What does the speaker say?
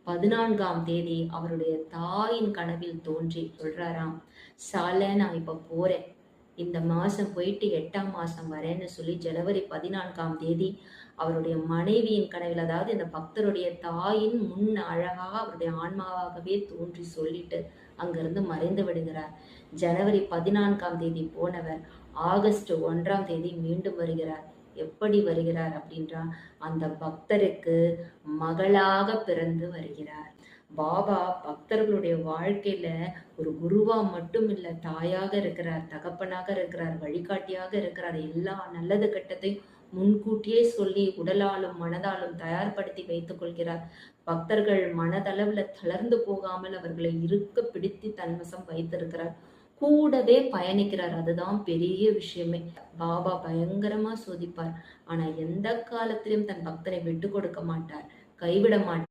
14ஆம் தேதி அவருடைய தாயின் கனவில் தோன்றி சொல்றாராம், சால நான் இப்ப போறேன், இந்த மாசம் போயிட்டு 8ஆம் மாசம் வரேன்னு சொல்லி ஜனவரி 14ஆம் தேதி அவருடைய மனைவியின் கனவில், அதாவது இந்த பக்தருடைய தாயின் முன் அழகாக அவருடைய ஆன்மாவாகவே தோன்றி சொல்லிட்டு அங்கிருந்து மறைந்து விடுகிறார். ஜனவரி 14ஆம் தேதி போனவர் ஆகஸ்ட் 1ஆம் தேதி மீண்டும் வருகிறார். எப்படி வருகிறார் அப்படின்றா, அந்த பக்தருக்கு மகளாக பிறந்து வருகிறார். பாபா பக்தர்களுடைய வாழ்க்கையில ஒரு குருவா மட்டும் இல்ல, தாயாக இருக்கிறார், தகப்பனாக இருக்கிறார், வழிகாட்டியாக இருக்கிறார். எல்லா நல்லது கெட்டதையும் முன்கூட்டியே சொல்லி உடலாலும் மனதாலும் தயார்படுத்தி வைத்துக் கொள்கிறார். பக்தர்கள் மனதளவுல தளர்ந்து போகாமல் அவர்களை இருக்க பிடித்து தன்வசம் வைத்திருக்கிறார். கூடவே பயணிக்கிறார். அதுதான் பெரிய விஷயமே. பாபா பயங்கரமா சோதிப்பார். ஆனா எந்த காலத்திலும் தன் பக்தரை விட்டு கொடுக்க மாட்டார், கைவிட மாட்டார்.